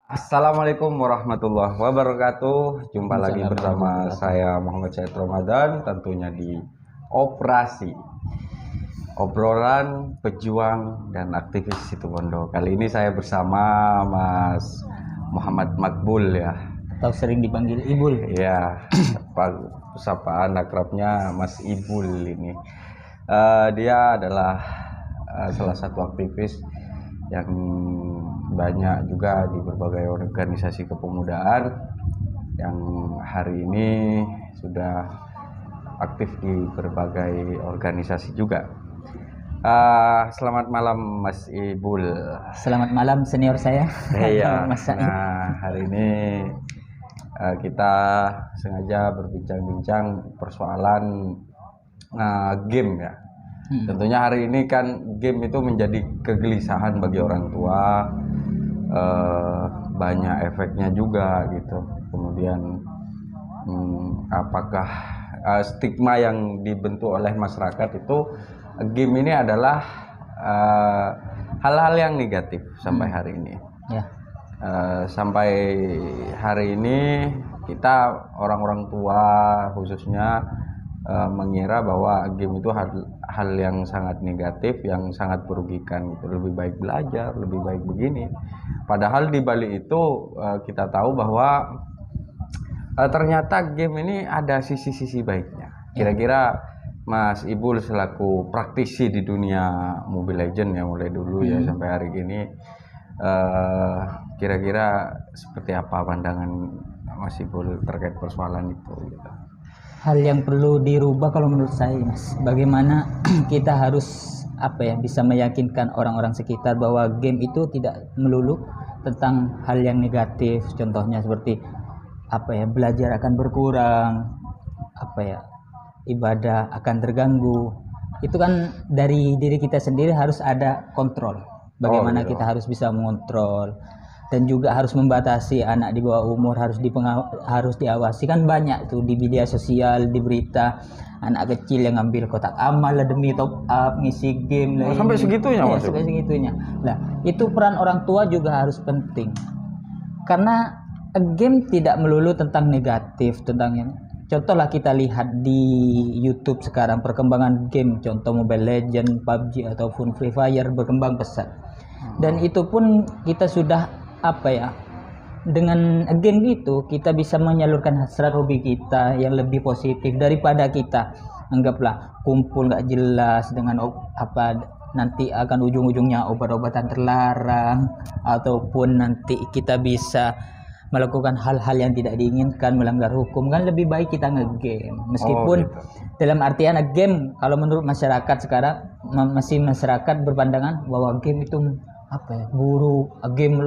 Assalamualaikum warahmatullahi wabarakatuh. Jumpa lagi bersama saya Muhammad Syed Ramadan, tentunya di Operasi Obrolan Pejuang dan Aktivis Situbondo. Kali ini saya bersama Mas Muhammad Makbul ya, atau sering dipanggil Ibul. ya, sapaan akrabnya Mas Ibul ini. Dia adalah salah satu aktivis yang banyak juga di berbagai organisasi kepemudaan yang hari ini sudah aktif di berbagai organisasi juga. Selamat malam Mas Ibul. Selamat malam senior saya. Iya. Mas Said. Nah, hari ini kita sengaja berbincang-bincang persoalan game ya. Tentunya hari ini kan game itu menjadi kegelisahan bagi orang tua, banyak efeknya juga gitu. Kemudian apakah stigma yang dibentuk oleh masyarakat itu game ini adalah hal-hal yang negatif sampai hari ini. Ya. Sampai hari ini kita orang-orang tua khususnya mengira bahwa game itu hal yang sangat negatif, yang sangat merugikan gitu. Lebih baik belajar, lebih baik begini. Padahal di balik itu kita tahu bahwa ternyata game ini ada sisi-sisi baiknya. Kira-kira Mas Ibul selaku praktisi di dunia Mobile Legends ya, mulai dulu ya sampai hari ini, kira-kira seperti apa pandangan Mas Ibul terkait persoalan itu gitu. Hal yang perlu dirubah kalau menurut saya, Mas, bagaimana kita harus bisa meyakinkan orang-orang sekitar bahwa game itu tidak melulu tentang hal yang negatif. Contohnya seperti belajar akan berkurang, ibadah akan terganggu. Itu kan dari diri kita sendiri harus ada kontrol. Bagaimana kita harus bisa mengontrol, dan juga harus membatasi anak di bawah umur, harus diawasi. Kan banyak tuh di media sosial, di berita, anak kecil yang ngambil kotak amal lah demi top up, ngisi game lah. Sampai segitunya ya, sampai segitunya. Nah, itu peran orang tua juga harus penting. Karena game tidak melulu tentang negatif, tentang yang contohlah kita lihat di YouTube sekarang perkembangan game, contoh Mobile Legends, PUBG ataupun Free Fire berkembang pesat. Dan itu pun kita sudah dengan game itu kita bisa menyalurkan hasrat hobi kita yang lebih positif daripada kita anggaplah kumpul nggak jelas dengan nanti akan ujung-ujungnya obat-obatan terlarang, ataupun nanti kita bisa melakukan hal-hal yang tidak diinginkan, melanggar hukum. Kan lebih baik kita ngegame, meskipun dalam artian game kalau menurut masyarakat sekarang masih masyarakat berpandangan bahwa game itu buruk, game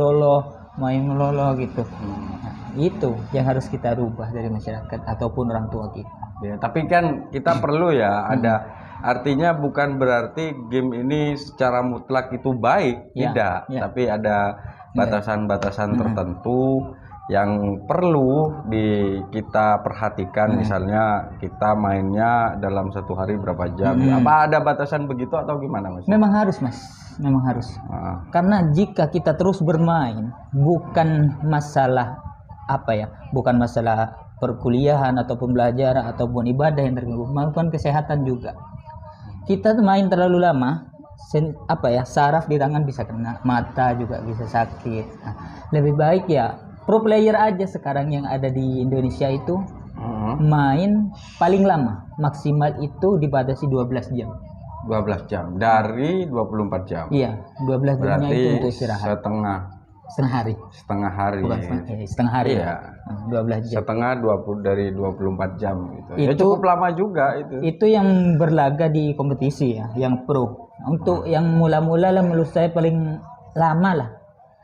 main meloloh gitu. Nah, itu yang harus kita rubah dari masyarakat ataupun orang tua kita. Ya, tapi kan kita perlu ya ada artinya, bukan berarti game ini secara mutlak itu baik, tidak. Tapi ada batasan-batasan tertentu yang perlu kita perhatikan. Misalnya kita mainnya dalam satu hari berapa jam. Apa ada batasan begitu atau gimana, Mas? Memang harus, Mas. Memang harus. Karena jika kita terus bermain, bukan masalah bukan masalah perkuliahan ataupun pembelajaran ataupun ibadah yang terganggu, maupun kesehatan juga. Kita main terlalu lama, saraf di tangan bisa kena, mata juga bisa sakit. Nah, lebih baik pro player aja sekarang yang ada di Indonesia itu main paling lama maksimal itu dibatasi 12 jam. 12 jam dari 24 jam. Iya, 12 jamnya itu untuk istirahat. Setengah hari. Setengah hari. Setengah hari. Iya. 12 jam. Setengah 20 dari 24 jam gitu. Ya cukup lama juga itu. Itu yang berlaga di kompetisi ya, yang pro. Untuk yang mula-mula lah menurut saya paling lama lah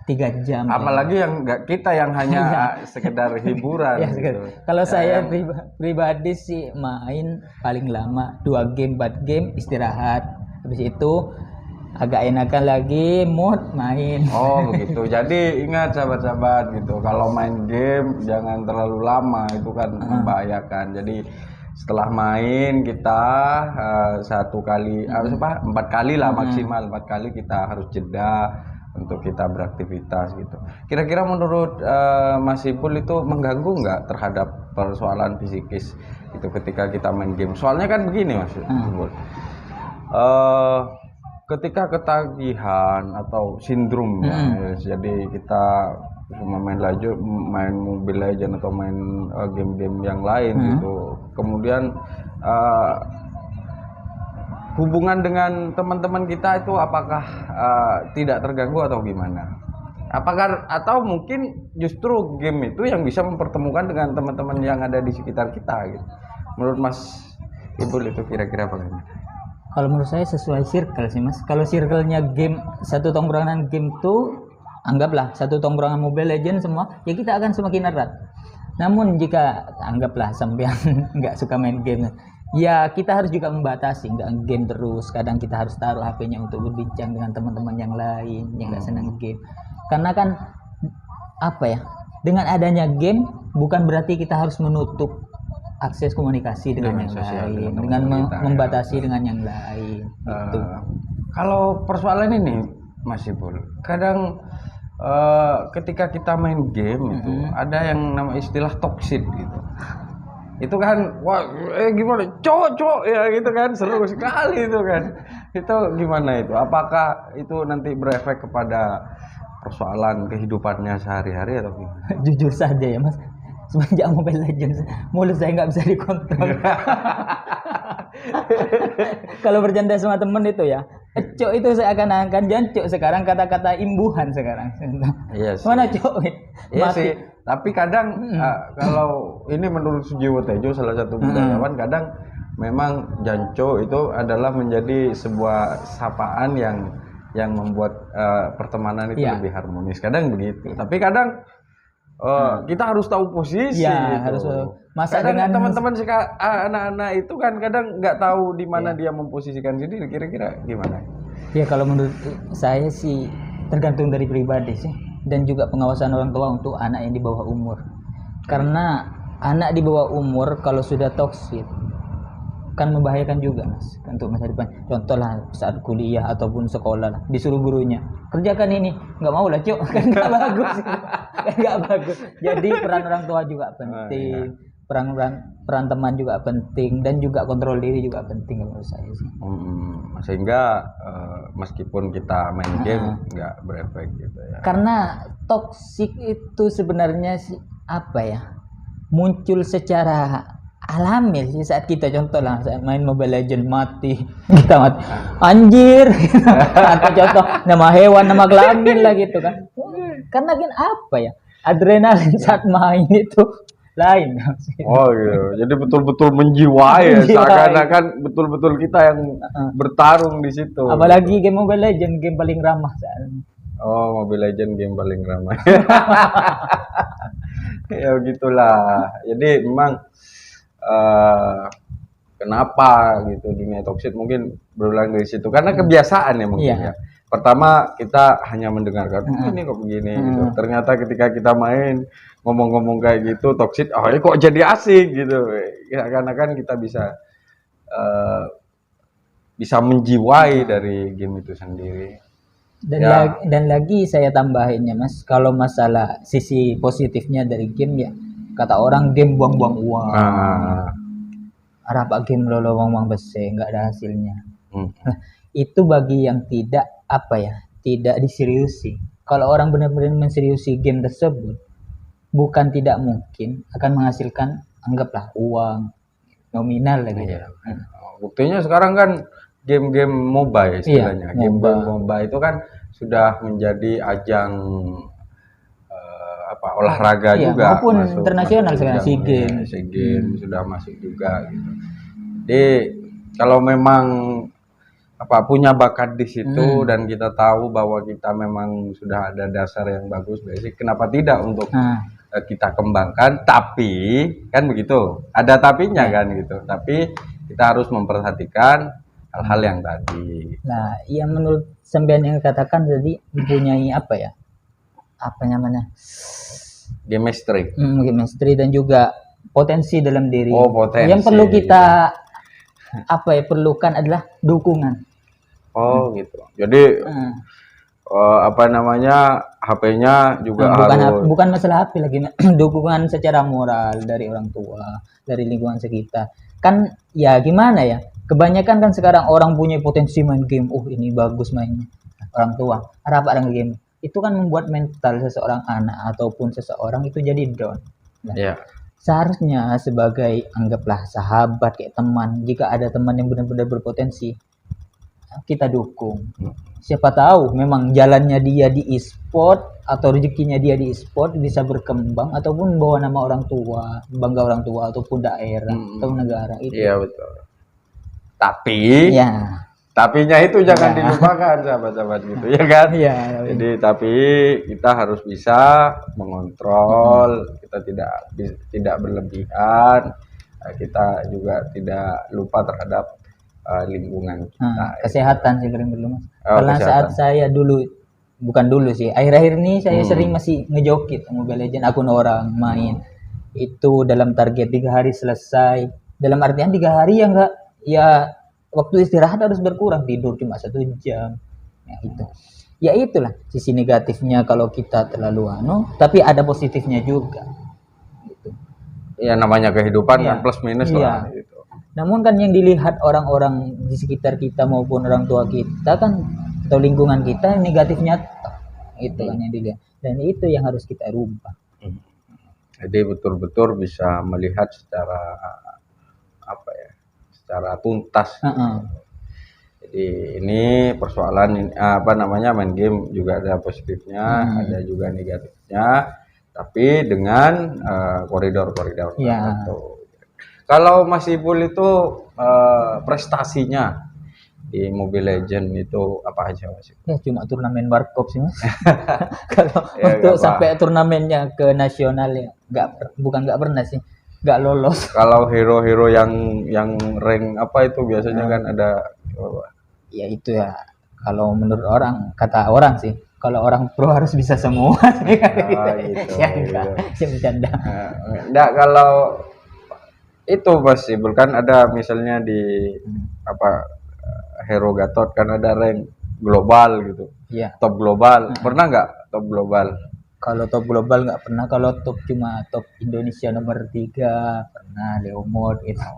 3 jam. Apalagi yang kita yang hanya sekedar hiburan gitu. Kalau saya pribadi sih main paling lama 2 game, 4 game istirahat. Habis itu agak enakan lagi mood main. Oh begitu. Jadi ingat sahabat-sahabat gitu, kalau main game jangan terlalu lama, itu kan membahayakan. Jadi setelah main kita 1 kali 4 kali lah maksimal, 4 kali kita harus jeda untuk kita beraktivitas gitu. Kira-kira menurut Mas Ipul itu mengganggu nggak terhadap persoalan fisikis itu ketika kita main game? Soalnya kan begini Mas Ipul, ketika ketagihan atau sindrom ya, jadi kita cuma main Mobile Legend atau main game-game yang lain gitu, kemudian hubungan dengan teman-teman kita itu apakah tidak terganggu atau gimana? Apakah atau mungkin justru game itu yang bisa mempertemukan dengan teman-teman yang ada di sekitar kita gitu? Menurut Mas Ipul itu kira-kira bagaimana? Kalau menurut saya sesuai circle sih Mas. Kalau circle-nya game, satu tongkrongan game tuh, anggaplah satu tongkrongan Mobile Legends semua, ya kita akan semakin erat. Namun jika anggaplah sampai nggak suka main game, ya kita harus juga membatasi, nggak game terus. Kadang kita harus taruh HP-nya untuk berbincang dengan teman-teman yang lain yang nggak senang game. Karena kan apa ya, dengan adanya game bukan berarti kita harus menutup akses komunikasi dengan yang lain, dengan membatasi dengan yang lain. Gitu. Kalau persoalan ini Mas Ipul, kadang ketika kita main game itu ada yang nama istilah toxic gitu. Itu kan wah gimana cowok ya gitu kan, seru sekali itu kan. Itu gimana itu? Apakah itu nanti berefek kepada persoalan kehidupannya sehari-hari atau gimana? Jujur saja ya Mas, semenjak Mobile Legends mulut saya nggak bisa dikontrol. Kalau bercanda sama temen itu ya, cok itu seakan-akan jancuk sekarang, kata-kata imbuhan sekarang. Iya sih. Mana cok? Iya sih. Tapi kadang kalau ini menurut Sujiwo Tejo, salah satu budayawan, kadang memang janco itu adalah menjadi sebuah sapaan yang membuat pertemanan itu lebih harmonis. Kadang begitu. Tapi kadang kita harus tahu posisi ya, gitu. Harus masa kadang dengan teman-teman anak-anak itu kan kadang nggak tahu di mana dia memposisikan sendiri. Kira-kira gimana? Ya kalau menurut saya sih tergantung dari pribadi sih, dan juga pengawasan orang tua untuk anak yang di bawah umur. Karena anak di bawah umur kalau sudah toksik kan membahayakan juga Mas untuk masa depan. Contoh lah saat kuliah ataupun sekolah lah, disuruh gurunya kerjakan ini, nggak mau lah cuk, kan nggak bagus, kan nggak bagus. Jadi peran orang tua juga penting, peran teman juga penting, dan juga kontrol diri juga penting menurut saya sih. Sehingga meskipun kita main game nggak berefek gitu ya. Karena toksik itu sebenarnya sih apa ya, muncul secara alami sih saat kita, contoh lah saat main Mobile Legend mati, kita mati anjir atau contoh nama hewan, nama kelamin lah gitu kan. Karena kan apa ya, adrenalin saat main itu lain. Oh iya, jadi betul-betul menjiwai ya, seakan-akan betul-betul kita yang bertarung di situ. Apalagi game Mobile Legend, game paling ramah saat. Oh, Mobile Legend game paling ramah. Ya begitulah. Jadi memang kenapa gitu dunia toksik mungkin berulang dari situ, karena kebiasaan ya mungkin ya. Pertama kita hanya mendengarkan ini kok begini gitu. Ternyata ketika kita main ngomong-ngomong kayak gitu toksik, oh ini kok jadi asik gitu. Ya, karena kan kita bisa menjiwai dari game itu sendiri. Dan lagi saya tambahinnya Mas, kalau masalah sisi positifnya dari game ya, kata orang game buang-buang uang. Arab game lolo buang-buang besi, nggak ada hasilnya. Itu bagi yang tidak tidak diseriusi. Kalau orang benar-benar menseriusi game tersebut, bukan tidak mungkin akan menghasilkan, anggaplah uang nominal lagi. Buktinya sekarang kan game-game MOBA istilahnya. Game-game MOBA itu kan sudah menjadi ajang olahraga juga, maupun internasional sekarang. SEA Games sudah masuk juga gitu. Jadi kalau memang punya bakat di situ dan kita tahu bahwa kita memang sudah ada dasar yang bagus, basic, kenapa tidak untuk kita kembangkan? Tapi kan begitu, ada tapinya kan gitu. Tapi kita harus memperhatikan hal-hal yang tadi. Nah, yang menurut Sembian yang katakan tadi mempunyai chemistry dan juga potensi dalam diri. Potensi. Yang perlu kita perlukan adalah dukungan. Gitu. Jadi apa namanya, HP-nya juga harus. bukan masalah HP lagi, dukungan secara moral dari orang tua, dari lingkungan sekitar. Kan ya gimana ya? Kebanyakan kan sekarang orang punya potensi main game, ini bagus mainnya. Orang tua harap ada game. Itu kan membuat mental seseorang anak ataupun seseorang itu jadi down. Nah, Ya, seharusnya sebagai anggaplah sahabat kayak teman, jika ada teman yang benar-benar berpotensi, kita dukung. Siapa tahu memang jalannya dia di e-sport atau rezekinya dia di e-sport bisa berkembang ataupun bawa nama orang tua, bangga orang tua ataupun daerah atau negara itu. iya betul. Tapi Ya. tapinya itu jangan Ya. dilupakan sahabat-sahabat gitu ya kan. Iya. Jadi tapi kita harus bisa mengontrol, kita tidak berlebihan, kita juga tidak lupa terhadap lingkungan kita. Kesehatan sih paling perlu, Mas. Oh, Karena kesehatan. saat saya dulu, bukan dulu sih, akhir-akhir ini saya sering masih ngejokit Mobile Legends, akun orang main. Itu dalam target 3 hari selesai. Dalam artian 3 hari ya enggak, ya waktu istirahat harus berkurang, tidur cuma 1 jam. Ya itu. Ya itulah sisi negatifnya kalau kita terlalu tapi ada positifnya juga. Gitu. Ya namanya kehidupan Iya. kan plus minus Iya. lah gitu. Namun kan yang dilihat orang-orang di sekitar kita maupun orang tua kita kan atau lingkungan kita negatifnya itu kan yang dilihat, dan itu yang harus kita rubah. Jadi betul-betul bisa melihat secara apa ya, secara tuntas. Jadi ini persoalan apa namanya, main game juga ada positifnya, ada juga negatifnya, tapi dengan koridor-koridor Ya. tertentu. Kalau Mas Ipul itu prestasinya di Mobile Legend itu apa aja Mas Ipul? Ya cuma turnamen warkop sih Mas. Kalau Ya, untuk nggak sampai turnamennya ke nasional ya bukan nggak pernah sih, nggak lolos. Kalau hero-hero yang rank apa itu biasanya kan ada Ya itu ya, kalau menurut kata orang sih, kalau orang pro harus bisa semua. gitu, Ya enggak, saya bercanda. enggak, kalau itu possible kan ada misalnya di apa Hero Gatot kan ada rank global gitu, Iya. top global. Pernah nggak top global? Kalau top global nggak pernah, kalau top cuma top Indonesia nomor 3 pernah, Leo Mode itu.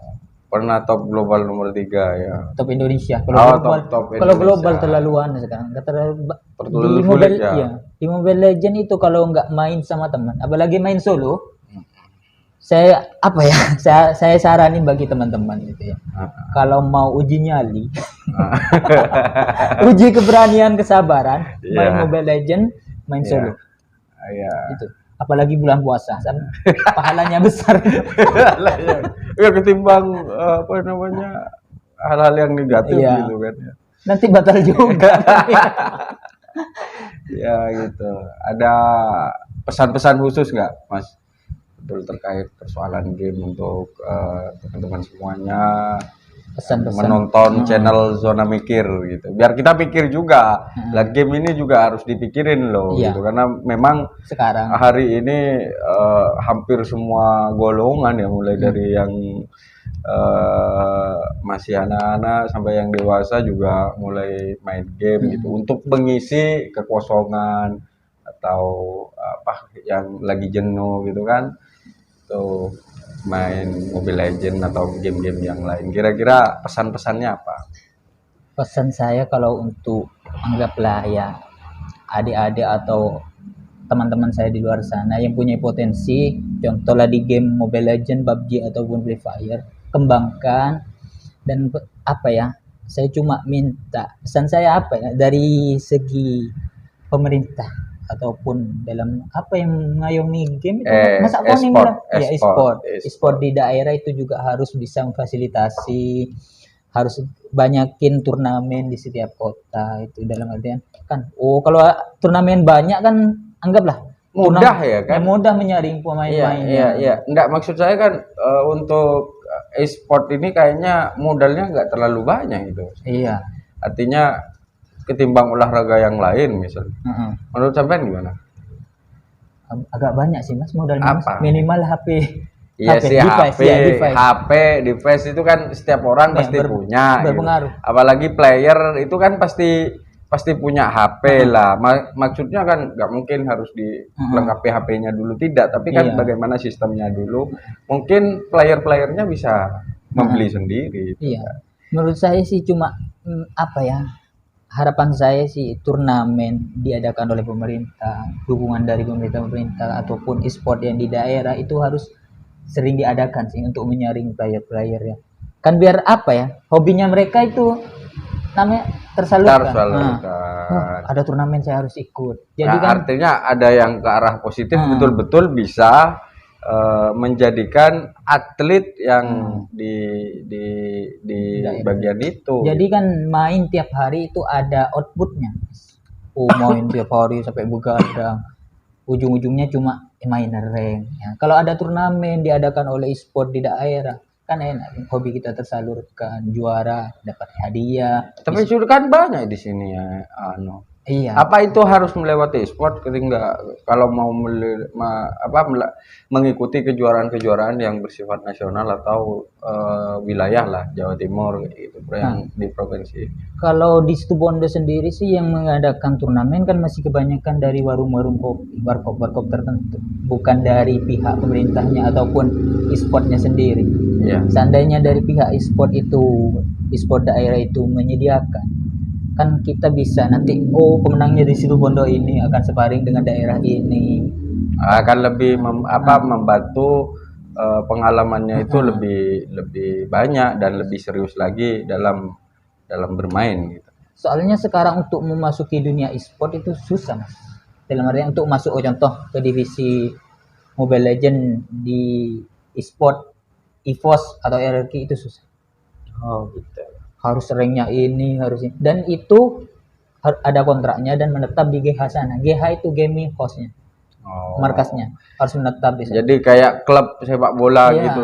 Pernah top global nomor 3 ya. Top Indonesia. Oh, Kalau global, top kalau Indonesia. global terlaluan sekarang. Terlalu Di sulit Mobile, ya. iya, di Mobile Legend itu kalau nggak main sama teman, apalagi main solo, saya saya saranin bagi teman-teman gitu ya. Kalau mau uji nyali, uji keberanian, kesabaran, main Iya. Mobile Legend, main solo. Iya. Itu. Apalagi bulan puasa, pahalanya besar. Ya ketimbang apa namanya, hal-hal yang negatif Iya. gitu kan ya. Nanti batal juga. Ya gitu. Ada pesan-pesan khusus nggak Mas betul terkait persoalan game untuk teman-teman semuanya Pesan-pesan. menonton channel Zona Mikir gitu, biar kita pikir juga lah, game ini juga harus dipikirin loh Iya. gitu, karena memang Sekarang hari ini hampir semua golongan ya, mulai dari yang masih anak-anak sampai yang dewasa juga mulai main game gitu untuk mengisi kekosongan atau apa yang lagi jenuh gitu kan, tuh main Mobile Legend atau game-game yang lain. Kira-kira pesan-pesannya apa? pesan saya kalau untuk anggaplah ya adik-adik atau teman-teman saya di luar sana yang punya potensi, contohlah di game Mobile Legend, PUBG ataupun Free Fire, kembangkan. Dan apa ya, saya cuma minta, pesan saya apa ya, dari segi pemerintah ataupun dalam apa yang mengayomi game itu, masa kau nih bilang ya e-sport di daerah itu juga harus bisa memfasilitasi, harus banyakin turnamen di setiap kota. Itu dalam artian kan, kalau turnamen banyak kan anggaplah mudah ya kan, mudah menyaring pemain-pemainnya. Iya. Enggak, maksud saya kan untuk e-sport ini kayaknya modalnya nggak terlalu banyak gitu. Iya. Artinya ketimbang olahraga yang lain misalnya. Menurut sampean gimana? Agak banyak sih Mas modalnya. Apa? Minimal HP. Iya sih, device. HP, device itu kan setiap orang pasti punya. Berpengaruh. Gitu. Apalagi player itu kan pasti pasti punya HP lah. Maksudnya kan nggak mungkin harus dilengkapi HP-nya dulu, tidak. Tapi kan Iya. bagaimana sistemnya dulu. Mungkin player-playernya bisa membeli sendiri. Gitu. Iya, menurut saya sih cuma apa ya, harapan saya sih turnamen diadakan oleh pemerintah, dukungan dari pemerintah ataupun e-sport yang di daerah itu harus sering diadakan sih untuk menyaring player-player ya. Kan biar apa ya, hobinya mereka itu namanya tersalurkan. Oh, ada turnamen saya harus ikut. Jadi Nah, kan artinya ada yang ke arah positif, betul-betul bisa menjadikan atlet yang di bagian itu. jadi kan main tiap hari itu ada outputnya. Oh, main tiap hari sampai begadang. Ujung-ujungnya cuma main rank. Ya. Kalau ada turnamen diadakan oleh e-sport di daerah, kan enak. Hobi kita tersalurkan, juara, dapat hadiah. Tapi sudah kan banyak di sini ya, Iya. Apa itu harus melewati e-sport ketika kalau mau mengikuti kejuaraan-kejuaraan yang bersifat nasional atau wilayah lah Jawa Timur gitu, yang di provinsi. Kalau di Situbondo sendiri sih yang mengadakan turnamen kan masih kebanyakan dari warung-warung kopi, warkop tertentu, bukan dari pihak pemerintahnya ataupun e-sportnya sendiri. Iya. Seandainya dari pihak e-sport itu, e-sport daerah itu menyediakan, kan kita bisa nanti pemenangnya di Situbondo ini akan sparring dengan daerah ini, akan lebih membantu pengalamannya itu lebih banyak dan lebih serius lagi dalam bermain gitu. Soalnya sekarang untuk memasuki dunia e-sport itu susah, Mas. Dalam artian untuk masuk contoh ke divisi Mobile Legend di e-sport, EVOS atau RRQ itu susah. Oh gitu. Harus ranknya ini, harus ini. Dan itu ada kontraknya dan menetap di GH sana. GH itu gaming hostnya, markasnya harus menetap di sana. Jadi kayak klub sepak bola Iya, gitu,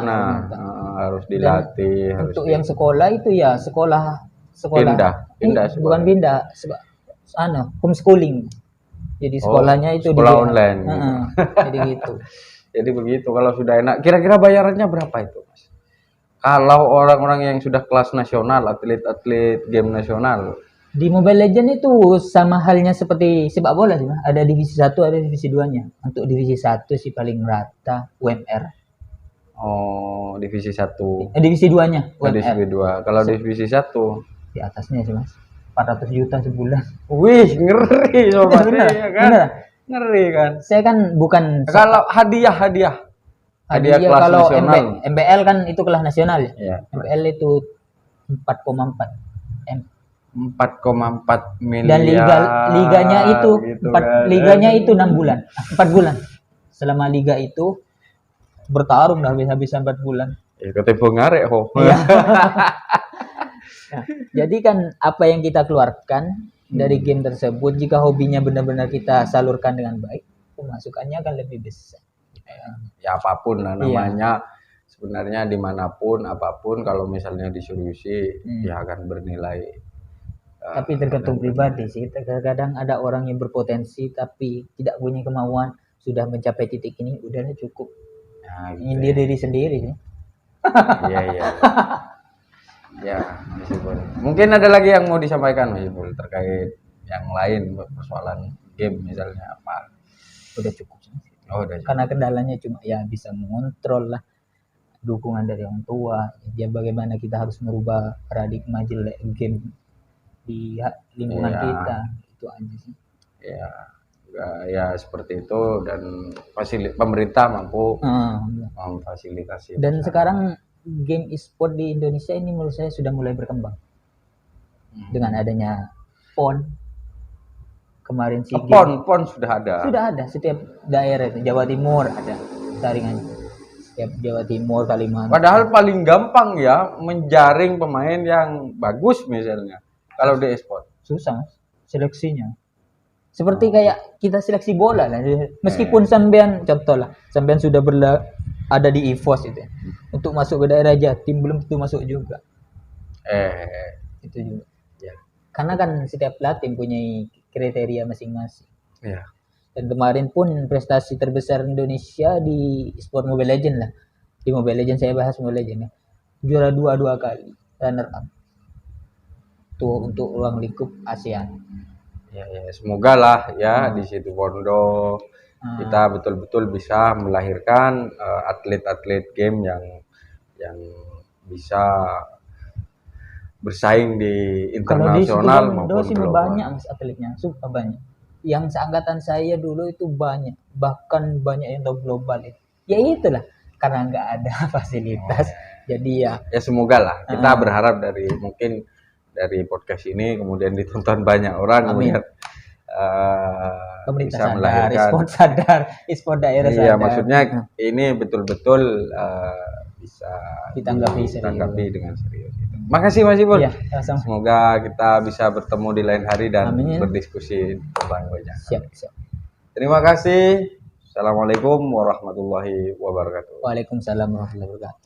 harus dilatih. Untuk yang sekolah itu ya sekolah pindah bukan pindah, homeschooling. Jadi sekolahnya itu sekolah di online. Jadi gitu. Jadi begitu. Kalau sudah enak, kira-kira bayarannya berapa itu, Mas? Kalau orang-orang yang sudah kelas nasional, atlet-atlet game nasional. Di Mobile Legend itu sama halnya seperti sepak bola sih, Mas. Ada divisi 1, ada divisi 2-nya. Untuk divisi 1 sih paling rata UMR. Oh, divisi 1. Divisi 2-nya UMR. Divisi 2. Kalau divisi 1 di atasnya sih, Mas. 400 juta sebulan. Wih, ngeri sobat. Bener, ya kan? bener. Ngeri kan? Saya kan bukan kalau hadiah kelas kalau nasional. MBL kan itu kelas nasional ya. Iya. MBL itu 4,4 M. 4,4 miliar. Dan liganya itu gitu 4 kan. liganya itu 6 bulan. 4 bulan. Selama liga itu bertarung dah habis-habisan 4 bulan. Ketemu ngarek ho. Iya. Nah, jadi kan apa yang kita keluarkan dari game tersebut, jika hobinya benar-benar kita salurkan dengan baik, pemasukannya akan lebih besar. Ya apapun lah namanya, sebenarnya dimanapun apapun kalau misalnya diseriusi ya akan bernilai. Tapi tergantung pribadi sih. Kadang ada orang yang berpotensi tapi tidak punya kemauan, sudah mencapai titik ini udahlah cukup. Nah, Ini diri sendiri sih. Iya. Ya, meskipun mungkin ada lagi yang mau disampaikan meskipun terkait yang lain persoalan game misalnya apa. Udah cukup sih. Udah. Karena kendalanya cuma ya bisa mengontrol lah, dukungan dari orang tua, ya bagaimana kita harus merubah paradigma jelek game di lingkungan kita, itu aja sih. Ya seperti itu, dan pemerintah mampu memfasilitasi. Dan sekarang game e-sport di Indonesia ini menurut saya sudah mulai berkembang dengan adanya PON. Kemarin sih PON sudah ada setiap daerah itu. Jawa Timur ada saringannya, setiap Jawa Timur, Kalimantan. Padahal paling gampang ya menjaring pemain yang bagus misalnya kalau di e-sport. Susah seleksinya, seperti kayak kita seleksi bola lah. Meskipun sampean contoh lah, sampean sudah ada di EVOS itu ya. Untuk masuk ke daerah Jatim belum tentu masuk juga. Itu juga. Ya. Karena kan setiap pelatih punya kriteria masing-masing. Ya. Dan kemarin pun prestasi terbesar Indonesia di sport Mobile Legend lah. Di Mobile Legend saya bahas Mobile Legend ya. Juara 2 kali, runner up. Tuh untuk ruang lingkup ASEAN. ya, semoga lah ya di situ Bondo kita betul-betul bisa melahirkan atlet-atlet game yang bisa bersaing di Kalau di situ internasional Bondo maupun sih global. banyak mas atletnya, sumpah banyak. Yang seangkatan saya dulu itu banyak, bahkan banyak yang top global itu. Ya itulah, karena nggak ada fasilitas, jadi ya. Ya semoga lah kita berharap mungkin dari podcast ini kemudian ditonton banyak orang, Amin. kemudian Pemerintah bisa sadar, melahirkan. e-sport sadar, e-sport daerah Iya, sadar. maksudnya ini betul-betul bisa Ditanggapi dengan serius. Makasih Mas Ipul. Iya, sama-sama. Semoga kita bisa bertemu di lain hari dan Amin. berdiskusi tentang banyak. Siap. Terima kasih. Assalamualaikum warahmatullahi wabarakatuh. Waalaikumsalam warahmatullahi wabarakatuh.